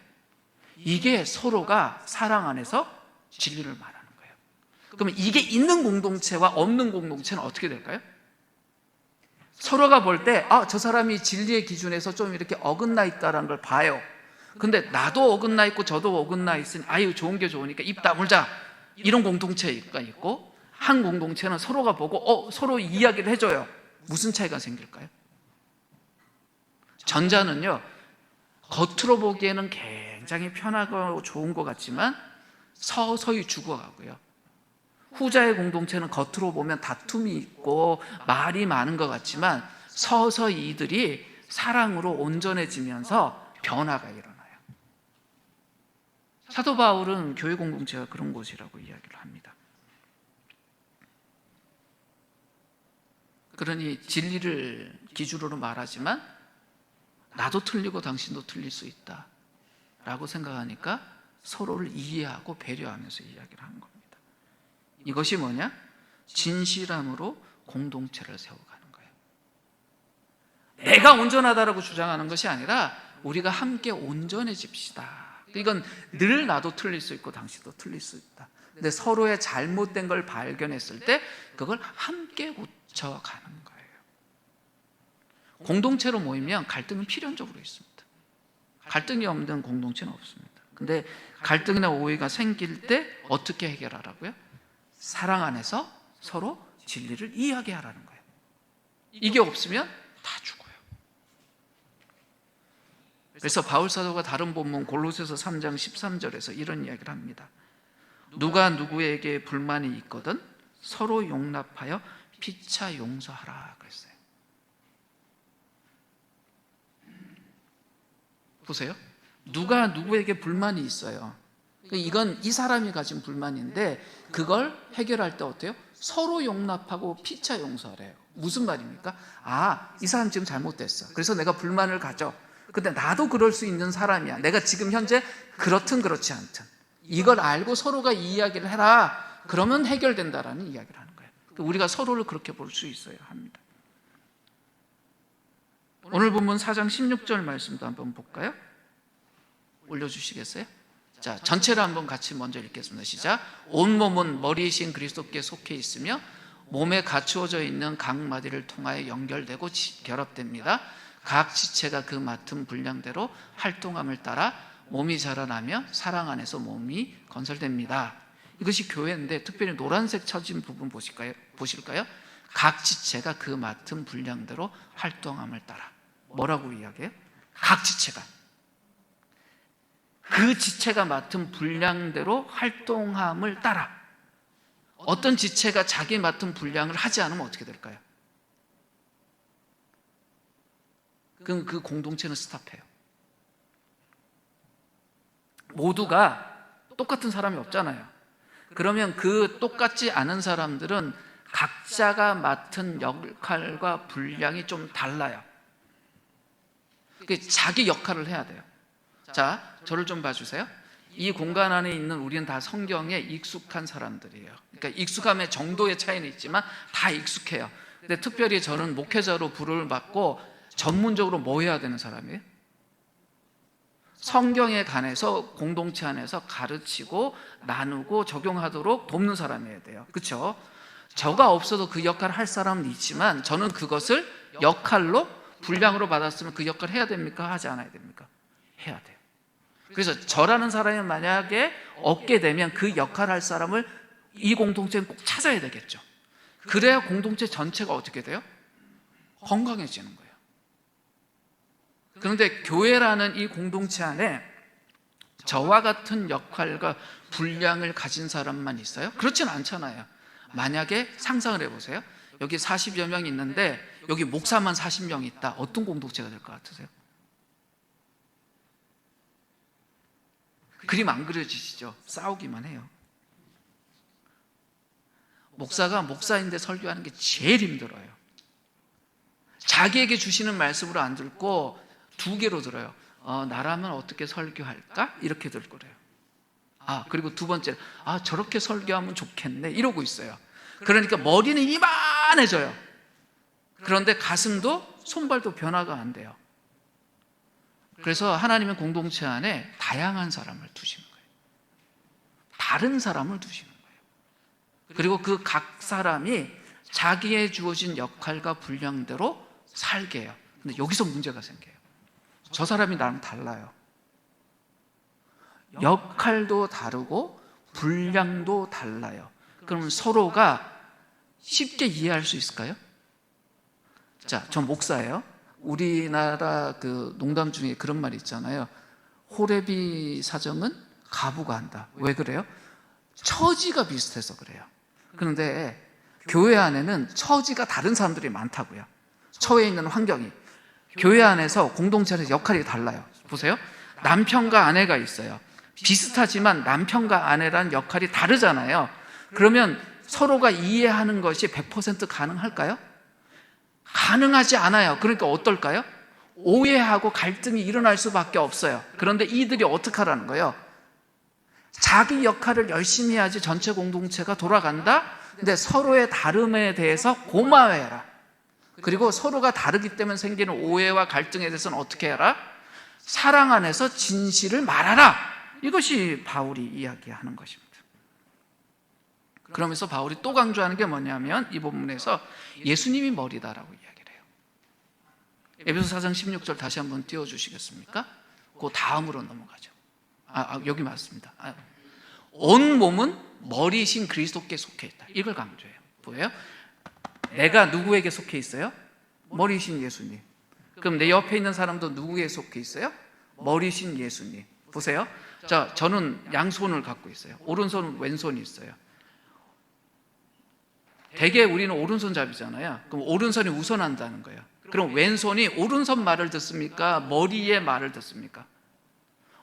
이게 서로가 사랑 안에서 진리를 말하는 거예요. 그러면 이게 있는 공동체와 없는 공동체는 어떻게 될까요? 서로가 볼 때 저 사람이 진리의 기준에서 좀 이렇게 어긋나 있다는 걸 봐요. 근데 나도 어긋나 있고 저도 어긋나 있으니 아유 좋은 게 좋으니까 입 다물자 이런 공동체가 있고, 한 공동체는 서로가 보고 서로 이야기를 해줘요. 무슨 차이가 생길까요? 전자는요 겉으로 보기에는 굉장히 편하고 좋은 것 같지만 서서히 죽어가고요, 후자의 공동체는 겉으로 보면 다툼이 있고 말이 많은 것 같지만 서서히 이들이 사랑으로 온전해지면서 변화가 일어나요. 사도 바울은 교회 공동체가 그런 곳이라고 이야기를 합니다. 그러니 진리를 기준으로 말하지만 나도 틀리고 당신도 틀릴 수 있다 라고 생각하니까 서로를 이해하고 배려하면서 이야기를 하는 겁니다. 이것이 뭐냐? 진실함으로 공동체를 세워가는 거예요. 내가 온전하다라고 주장하는 것이 아니라 우리가 함께 온전해집시다. 이건 늘 나도 틀릴 수 있고 당신도 틀릴 수 있다. 근데 서로의 잘못된 걸 발견했을 때 그걸 함께 고쳐가는 거예요. 공동체로 모이면 갈등은 필연적으로 있습니다. 갈등이 없는 공동체는 없습니다. 근데 갈등이나 오해가 생길 때 어떻게 해결하라고요? 사랑 안에서 서로 진리를 이야기하라는 거예요. 이게 없으면 다 죽어요. 그래서 바울 사도가 다른 본문 골로새서 3장 13절에서 이런 이야기를 합니다. 누가 누구에게 불만이 있거든 서로 용납하여 피차 용서하라 그랬어요. 보세요. 누가 누구에게 불만이 있어요. 이건 이 사람이 가진 불만인데 그걸 해결할 때 어때요? 서로 용납하고 피차 용서하래요. 무슨 말입니까? 이 사람 지금 잘못됐어. 그래서 내가 불만을 가져. 근데 나도 그럴 수 있는 사람이야. 내가 지금 현재 그렇든 그렇지 않든. 이걸 알고 서로가 이 이야기를 해라. 그러면 해결된다라는 이야기를 하는 거예요. 우리가 서로를 그렇게 볼 수 있어야 합니다. 오늘 본문 4장 16절 말씀도 한번 볼까요? 올려주시겠어요? 자, 전체를 한번 같이 먼저 읽겠습니다. 시작. 온 몸은 머리이신 그리스도께 속해 있으며 몸에 갖추어져 있는 각 마디를 통하여 연결되고 결합됩니다. 각 지체가 그 맡은 분량대로 활동함을 따라 몸이 자라나며 사랑 안에서 몸이 건설됩니다. 이것이 교회인데 특별히 노란색 쳐진 부분 보실까요? 각 지체가 그 맡은 분량대로 활동함을 따라. 뭐라고 이야기해요? 각 지체가. 그 지체가 맡은 분량대로 활동함을 따라. 어떤 지체가 자기 맡은 분량을 하지 않으면 어떻게 될까요? 그럼 그 공동체는 스탑해요. 모두가 똑같은 사람이 없잖아요. 그러면 그 똑같지 않은 사람들은 각자가 맡은 역할과 분량이 좀 달라요. 자기 역할을 해야 돼요. 자, 저를 좀 봐주세요. 이 공간 안에 있는 우리는 다 성경에 익숙한 사람들이에요. 그러니까 익숙함의 정도의 차이는 있지만 다 익숙해요. 근데 특별히 저는 목회자로 부름을 받고 전문적으로 뭐 해야 되는 사람이에요? 성경에 관해서 공동체 안에서 가르치고 나누고 적용하도록 돕는 사람이어야 돼요. 그렇죠? 저가 없어도 그 역할을 할 사람은 있지만 저는 그것을 역할로 분량으로 받았으면 그 역할을 해야 됩니까? 하지 않아야 됩니까? 해야 돼요. 그래서 저라는 사람이 만약에 없게 되면 그 역할을 할 사람을 이 공동체는 꼭 찾아야 되겠죠. 그래야 공동체 전체가 어떻게 돼요? 건강해지는 거예요. 그런데 교회라는 이 공동체 안에 저와 같은 역할과 분량을 가진 사람만 있어요? 그렇진 않잖아요. 만약에 상상을 해보세요. 여기 40여 명 있는데 여기 목사만 40명 있다. 어떤 공동체가 될 것 같으세요? 그림 안 그려지시죠? 싸우기만 해요. 목사가 목사인데 설교하는 게 제일 힘들어요. 자기에게 주시는 말씀으로 안 듣고 두 개로 들어요. 나라면 어떻게 설교할까? 이렇게 들 거래요. 그리고 두 번째, 저렇게 설교하면 좋겠네. 이러고 있어요. 그러니까 머리는 이만해져요. 그런데 가슴도 손발도 변화가 안 돼요. 그래서 하나님은 공동체 안에 다양한 사람을 두시는 거예요. 다른 사람을 두시는 거예요. 그리고 그 각 사람이 자기의 주어진 역할과 분량대로 살게 해요. 근데 여기서 문제가 생겨요. 저 사람이 나랑 달라요. 역할도 다르고 분량도 달라요. 그러면 서로가 쉽게 이해할 수 있을까요? 자, 저 목사예요. 우리나라 그 농담 중에 그런 말이 있잖아요. 호레비 사정은 가부가 한다. 왜 그래요? 처지가 비슷해서 그래요. 그런데 교회 안에는 처지가 다른 사람들이 많다고요. 처해 있는 환경이. 교회 안에서 공동체 안에서 역할이 달라요. 보세요. 남편과 아내가 있어요. 비슷하지만 남편과 아내란 역할이 다르잖아요. 그러면 서로가 이해하는 것이 100% 가능할까요? 가능하지 않아요. 그러니까 어떨까요? 오해하고 갈등이 일어날 수밖에 없어요. 그런데 이들이 어떻게 하라는 거예요? 자기 역할을 열심히 해야지 전체 공동체가 돌아간다? 근데 서로의 다름에 대해서 고마워해라. 그리고 서로가 다르기 때문에 생기는 오해와 갈등에 대해서는 어떻게 해라? 사랑 안에서 진실을 말하라. 이것이 바울이 이야기하는 것입니다. 그러면서 바울이 또 강조하는 게 뭐냐면 이 본문에서 예수님이 머리다라고 이야기를 해요. 에베소 4장 16절 다시 한번 띄워주시겠습니까? 그 다음으로 넘어가죠. 여기 맞습니다. 온 몸은 머리이신 그리스도께 속해 있다. 이걸 강조해요. 뭐예요? 내가 누구에게 속해 있어요? 머리이신 예수님. 그럼 내 옆에 있는 사람도 누구에 속해 있어요? 머리이신 예수님. 보세요. 자, 저는 양손을 갖고 있어요. 오른손, 왼손이 있어요. 대개 우리는 오른손잡이잖아요. 그럼 오른손이 우선한다는 거예요. 그럼 왼손이 오른손 말을 듣습니까? 머리의 말을 듣습니까?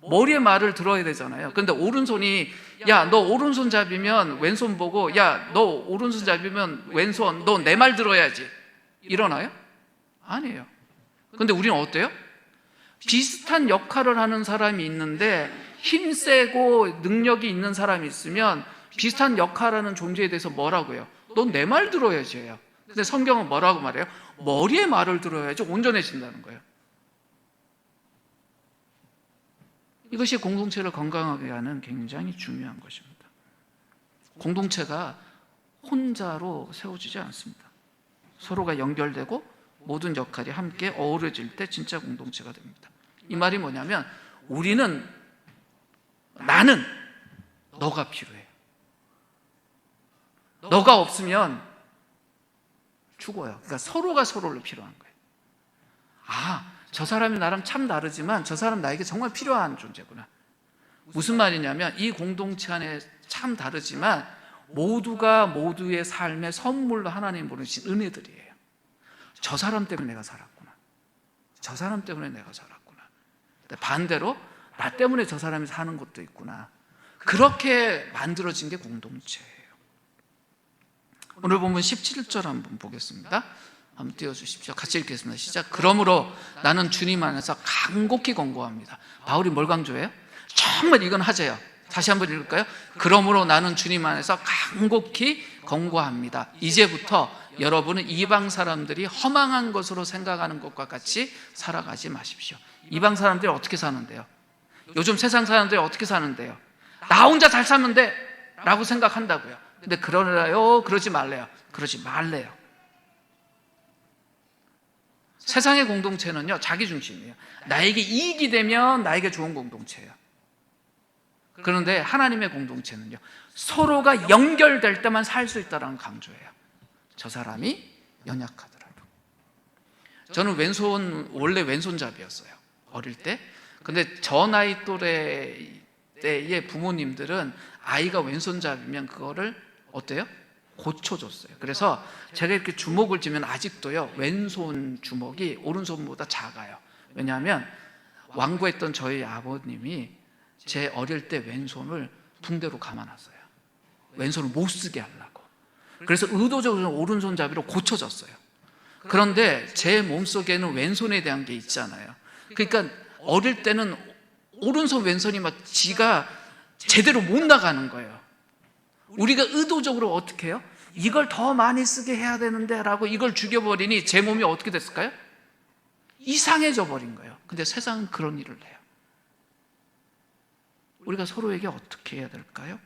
머리의 말을 들어야 되잖아요. 그런데 오른손이 야, 너 오른손잡이면 왼손 보고 야, 너 오른손잡이면 왼손, 너 내 말 들어야지. 이러나요? 아니에요. 그런데 우리는 어때요? 비슷한 역할을 하는 사람이 있는데 힘세고 능력이 있는 사람이 있으면 비슷한 역할을 하는 존재에 대해서 뭐라고요? 넌 내 말 들어야지 해요. 근데 성경은 뭐라고 말해요? 머리의 말을 들어야지 온전해진다는 거예요. 이것이 공동체를 건강하게 하는 굉장히 중요한 것입니다. 공동체가 혼자로 세워지지 않습니다. 서로가 연결되고 모든 역할이 함께 어우러질 때 진짜 공동체가 됩니다. 이 말이 뭐냐면 나는 너가 필요해. 너가 없으면 죽어요. 그러니까 서로가 서로를 필요한 거예요. 저 사람이 나랑 참 다르지만 저 사람 나에게 정말 필요한 존재구나. 무슨 말이냐면 이 공동체 안에 참 다르지만 모두가 모두의 삶의 선물로 하나님 보내신 은혜들이에요. 저 사람 때문에 내가 살았구나. 저 사람 때문에 내가 살았구나. 반대로 나 때문에 저 사람이 사는 것도 있구나. 그렇게 만들어진 게 공동체예요. 오늘 보면 17절 한번 보겠습니다. 한번 띄워주십시오. 같이 읽겠습니다. 시작. 그러므로 나는 주님 안에서 간곡히 권고합니다. 바울이 뭘 강조해요? 정말 이건 하재요. 다시 한번 읽을까요? 그러므로 나는 주님 안에서 간곡히 권고합니다. 이제부터 여러분은 이방 사람들이 허망한 것으로 생각하는 것과 같이 살아가지 마십시오. 이방 사람들이 어떻게 사는데요? 요즘 세상 사람들이 어떻게 사는데요? 나 혼자 잘 사면 돼 라고 생각한다고요. 근데 그러나요? 그러지 말래요. 그러지 말래요. 세상의 공동체는요, 자기 중심이에요. 나에게 이익이 되면 나에게 좋은 공동체예요. 그런데 하나님의 공동체는요, 서로가 연결될 때만 살 수 있다는 강조예요. 저 사람이 연약하더라도. 저는 원래 왼손잡이였어요. 어릴 때. 근데 저 나이 또래 때의 부모님들은 아이가 왼손잡이면 그거를 어때요? 고쳐줬어요. 그래서 제가 이렇게 주먹을 쥐면 아직도요, 왼손 주먹이 오른손보다 작아요. 왜냐하면 완고했던 저희 아버님이 제 어릴 때 왼손을 붕대로 감아놨어요. 왼손을 못 쓰게 하려고. 그래서 의도적으로 오른손잡이로 고쳐졌어요. 그런데 제 몸속에는 왼손에 대한 게 있잖아요. 그러니까 어릴 때는 오른손 왼손이 막 지가 제대로 못 나가는 거예요. 우리가 의도적으로 어떻게 해요? 이걸 더 많이 쓰게 해야 되는데 라고 이걸 죽여버리니 제 몸이 어떻게 됐을까요? 이상해져 버린 거예요. 근데 세상은 그런 일을 해요. 우리가 서로에게 어떻게 해야 될까요?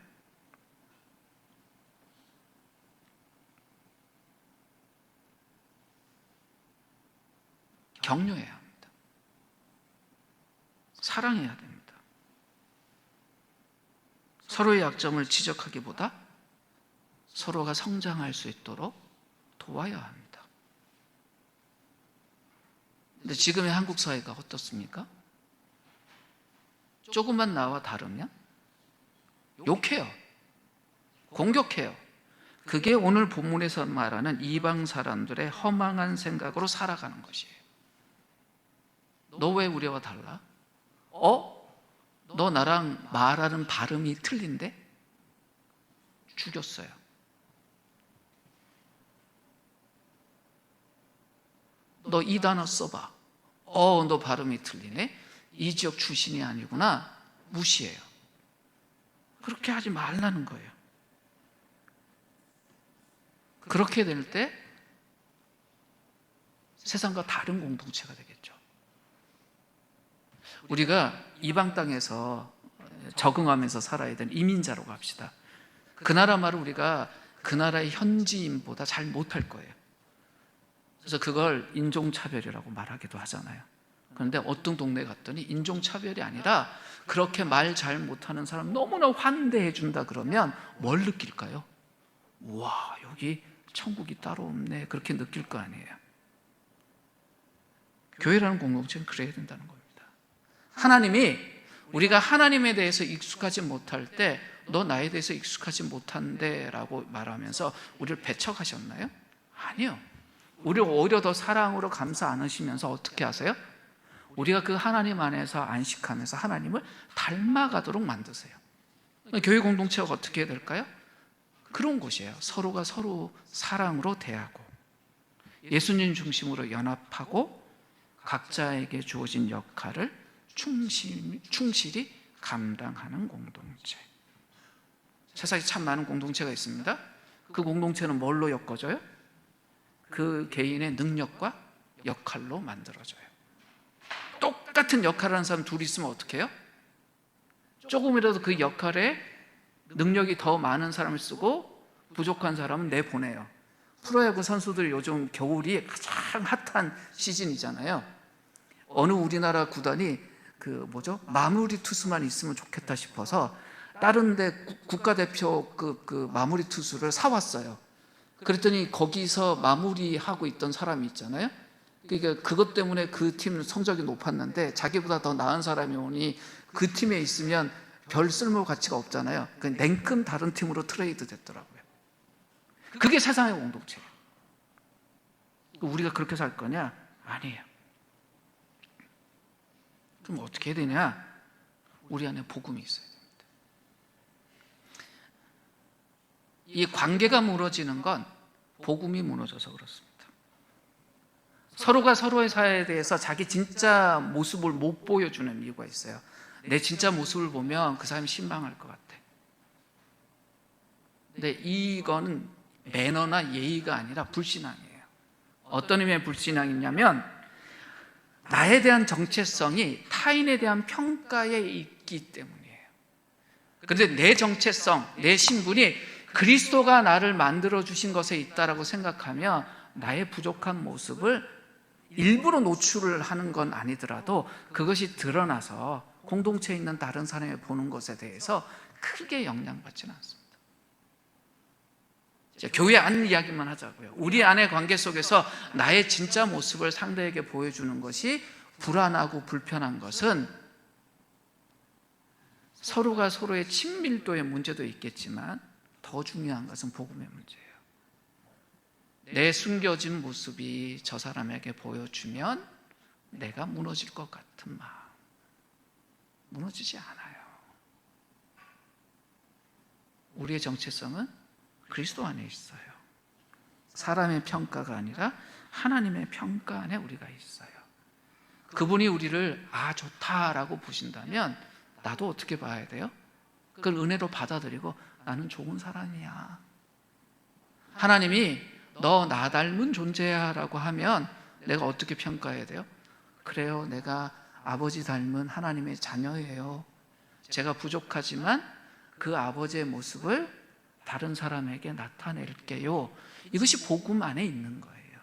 격려해야 합니다. 사랑해야 됩니다. 서로의 약점을 지적하기보다 서로가 성장할 수 있도록 도와야 합니다. 근데 지금의 한국 사회가 어떻습니까? 조금만 나와 다르면 욕해요. 공격해요. 그게 오늘 본문에서 말하는 이방 사람들의 허망한 생각으로 살아가는 것이에요. 너 왜 우리와 달라? 너 나랑 말하는 발음이 틀린데? 죽였어요. 너 이 단어 써봐. 너 발음이 틀리네? 이 지역 출신이 아니구나. 무시해요. 그렇게 하지 말라는 거예요. 그렇게 될 때 세상과 다른 공동체가 되겠죠. 우리가 이방 땅에서 적응하면서 살아야 되는 이민자라고 합시다. 그 나라 말을 우리가 그 나라의 현지인보다 잘 못할 거예요. 그래서 그걸 인종차별이라고 말하기도 하잖아요. 그런데 어떤 동네 갔더니 인종차별이 아니라 그렇게 말 잘 못하는 사람 너무나 환대해 준다 그러면 뭘 느낄까요? 우와, 여기 천국이 따로 없네. 그렇게 느낄 거 아니에요. 교회라는 공동체는 그래야 된다는 겁니다. 하나님이 우리가 하나님에 대해서 익숙하지 못할 때 너 나에 대해서 익숙하지 못한데 라고 말하면서 우리를 배척하셨나요? 아니요. 우리를 오히려 더 사랑으로 감싸 안으시면서 어떻게 하세요? 우리가 그 하나님 안에서 안식하면서 하나님을 닮아가도록 만드세요. 교회 공동체가 어떻게 해야 될까요? 그런 곳이에요. 서로가 서로 사랑으로 대하고 예수님 중심으로 연합하고 각자에게 주어진 역할을 충실히 감당하는 공동체. 세상에 참 많은 공동체가 있습니다. 그 공동체는 뭘로 엮어져요? 그 개인의 능력과 역할로 만들어져요. 똑같은 역할을 하는 사람 둘이 있으면 어떻게 해요? 조금이라도 그 역할에 능력이 더 많은 사람을 쓰고 부족한 사람은 내보내요. 프로야구 선수들이 요즘 겨울이 가장 핫한 시즌이잖아요. 어느 우리나라 구단이 마무리 투수만 있으면 좋겠다 싶어서 다른 데 국가대표 그 마무리 투수를 사왔어요. 그랬더니 거기서 마무리하고 있던 사람이 있잖아요. 그러니까 그것 때문에 그 팀 성적이 높았는데 자기보다 더 나은 사람이 오니 그 팀에 있으면 별 쓸모 가치가 없잖아요. 냉큼 다른 팀으로 트레이드 됐더라고요. 그게 세상의 공동체예요. 우리가 그렇게 살 거냐? 아니에요. 그럼 어떻게 해야 되냐? 우리 안에 복음이 있어야 됩니다. 이 관계가 무너지는 건 복음이 무너져서 그렇습니다. 서로가 서로의 사회에 대해서 자기 진짜 모습을 못 보여주는 이유가 있어요. 내 진짜 모습을 보면 그 사람이 실망할 것 같아. 근데 이거는 매너나 예의가 아니라 불신앙이에요. 어떤 의미의 불신앙이냐면 나에 대한 정체성이 타인에 대한 평가에 있기 때문이에요. 그런데 내 정체성, 내 신분이 그리스도가 나를 만들어주신 것에 있다라고 생각하면 나의 부족한 모습을 일부러 노출을 하는 건 아니더라도 그것이 드러나서 공동체에 있는 다른 사람이 보는 것에 대해서 크게 영향받지는 않습니다. 교회 안 이야기만 하자고요. 우리 안의 관계 속에서 나의 진짜 모습을 상대에게 보여주는 것이 불안하고 불편한 것은 서로가 서로의 친밀도의 문제도 있겠지만 더 중요한 것은 복음의 문제예요. 내 숨겨진 모습이 저 사람에게 보여주면 내가 무너질 것 같은 마음, 무너지지 않아요. 우리의 정체성은 그리스도 안에 있어요. 사람의 평가가 아니라 하나님의 평가 안에 우리가 있어요. 그분이 우리를 좋다라고 보신다면 나도 어떻게 봐야 돼요? 그걸 은혜로 받아들이고 나는 좋은 사람이야. 하나님이 너 나 닮은 존재야 라고 하면 내가 어떻게 평가해야 돼요? 그래요, 내가 아버지 닮은 하나님의 자녀예요. 제가 부족하지만 그 아버지의 모습을 다른 사람에게 나타낼게요. 이것이 복음 안에 있는 거예요.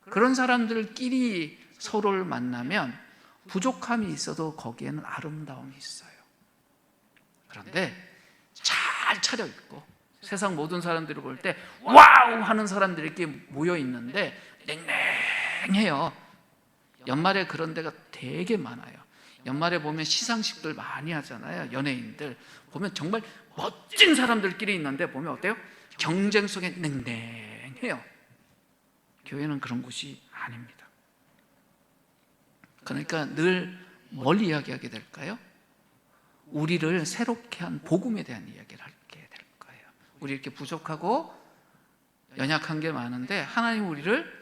그런 사람들끼리 서로를 만나면 부족함이 있어도 거기에는 아름다움이 있어요. 그런데 잘 차려입고 세상 모든 사람들을 볼 때 와우 하는 사람들이 이렇게 모여 있는데 냉랭해요. 연말에 그런 데가 되게 많아요. 연말에 보면 시상식들 많이 하잖아요. 연예인들 보면 정말 멋진 사람들끼리 있는데 보면 어때요? 경쟁 속에 냉랭해요. 교회는 그런 곳이 아닙니다. 그러니까 늘 뭘 이야기하게 될까요? 우리를 새롭게 한 복음에 대한 이야기를 하게 될 거예요. 우리 이렇게 부족하고 연약한 게 많은데 하나님 우리를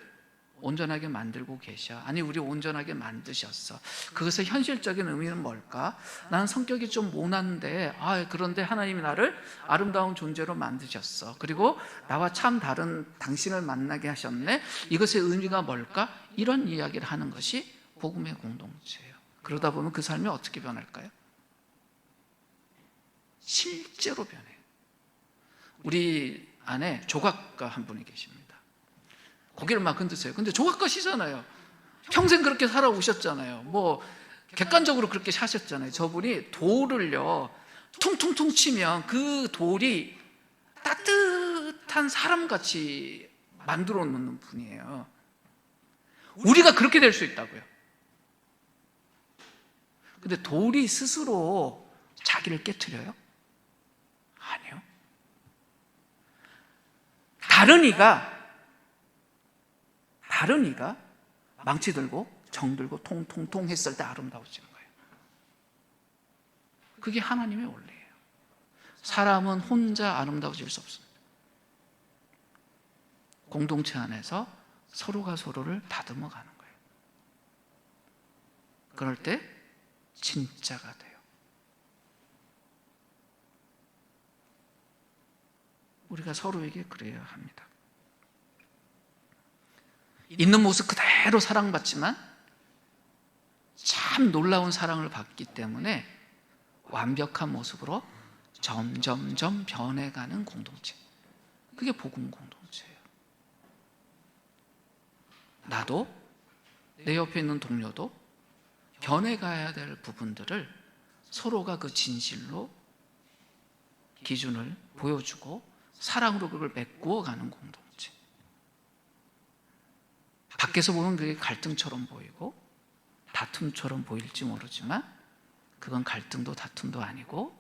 온전하게 만들고 계셔. 아니 우리 온전하게 만드셨어. 그것의 현실적인 의미는 뭘까? 나는 성격이 좀 모난데 그런데 하나님이 나를 아름다운 존재로 만드셨어. 그리고 나와 참 다른 당신을 만나게 하셨네. 이것의 의미가 뭘까? 이런 이야기를 하는 것이 복음의 공동체예요. 그러다 보면 그 삶이 어떻게 변할까요? 실제로 변해요. 우리 안에 조각가 한 분이 계십니다. 고개를 막 흔드세요. 근데 조각가시잖아요. 평생 그렇게 살아오셨잖아요. 뭐 객관적으로 그렇게 사셨잖아요. 저분이 돌을요 퉁퉁퉁 치면 그 돌이 따뜻한 사람같이 만들어 놓는 분이에요. 우리가 그렇게 될 수 있다고요. 근데 돌이 스스로 자기를 깨트려요? 아니요. 다른 이가 망치 들고 정 들고 통통통 했을 때 아름다워지는 거예요. 그게 하나님의 원리예요. 사람은 혼자 아름다워질 수 없습니다. 공동체 안에서 서로가 서로를 다듬어 가는 거예요. 그럴 때 진짜가 돼요. 우리가 서로에게 그래야 합니다. 있는 모습 그대로 사랑받지만 참 놀라운 사랑을 받기 때문에 완벽한 모습으로 점점점 변해가는 공동체. 그게 복음 공동체예요. 나도 내 옆에 있는 동료도 변해가야 될 부분들을 서로가 그 진실로 기준을 보여주고 사랑으로 그걸 메꾸어가는 공동체. 밖에서 보면 그게 갈등처럼 보이고 다툼처럼 보일지 모르지만 그건 갈등도 다툼도 아니고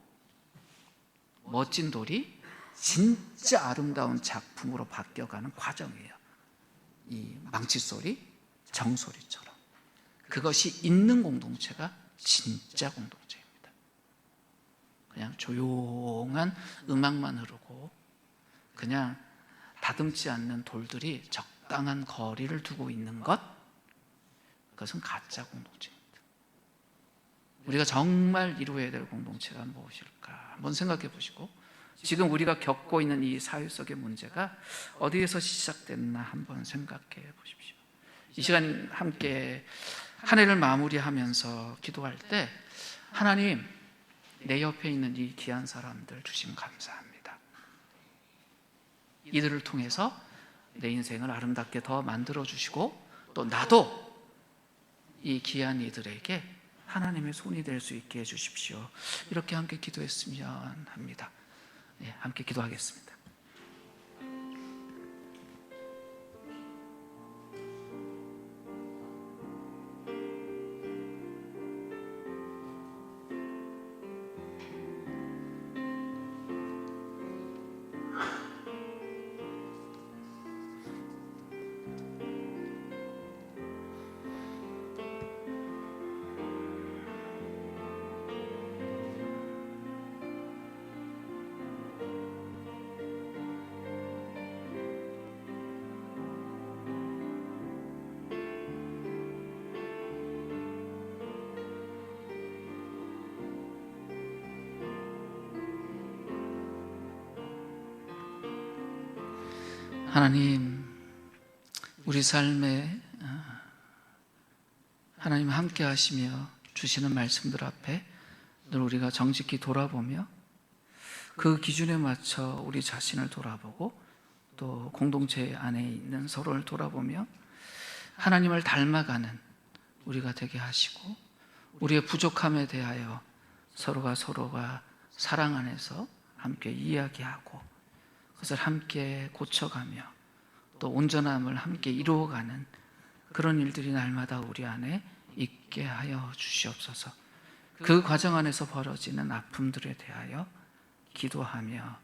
멋진 돌이 진짜 아름다운 작품으로 바뀌어가는 과정이에요. 이 망치소리, 정소리처럼. 그것이 있는 공동체가 진짜 공동체입니다. 그냥 조용한 음악만 흐르고 그냥 다듬지 않는 돌들이 적당한 거리를 두고 있는 것, 그것은 가짜 공동체입니다. 우리가 정말 이루어야 될 공동체가 무엇일까 한번 생각해 보시고, 지금 우리가 겪고 있는 이 사회 속의 문제가 어디에서 시작됐나 한번 생각해 보십시오. 이 시간 함께 한 해를 마무리하면서 기도할 때, 하나님, 내 옆에 있는 이 귀한 사람들 주심 감사합니다. 이들을 통해서 내 인생을 아름답게 더 만들어 주시고, 또 나도 이 귀한 이들에게 하나님의 손이 될 수 있게 해주십시오. 이렇게 함께 기도했으면 합니다. 네, 함께 기도하겠습니다. 하나님, 우리 삶에 하나님 함께 하시며 주시는 말씀들 앞에 늘 우리가 정직히 돌아보며 그 기준에 맞춰 우리 자신을 돌아보고 또 공동체 안에 있는 서로를 돌아보며 하나님을 닮아가는 우리가 되게 하시고, 우리의 부족함에 대하여 서로가 사랑 안에서 함께 이야기하고 그것을 함께 고쳐가며 또 온전함을 함께 이루어가는 그런 일들이 날마다 우리 안에 있게 하여 주시옵소서. 그 과정 안에서 벌어지는 아픔들에 대하여 기도하며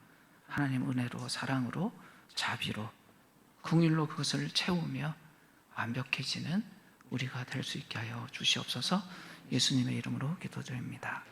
하나님 은혜로, 사랑으로, 자비로, 긍휼로 그것을 채우며 완벽해지는 우리가 될 수 있게 하여 주시옵소서. 예수님의 이름으로 기도드립니다.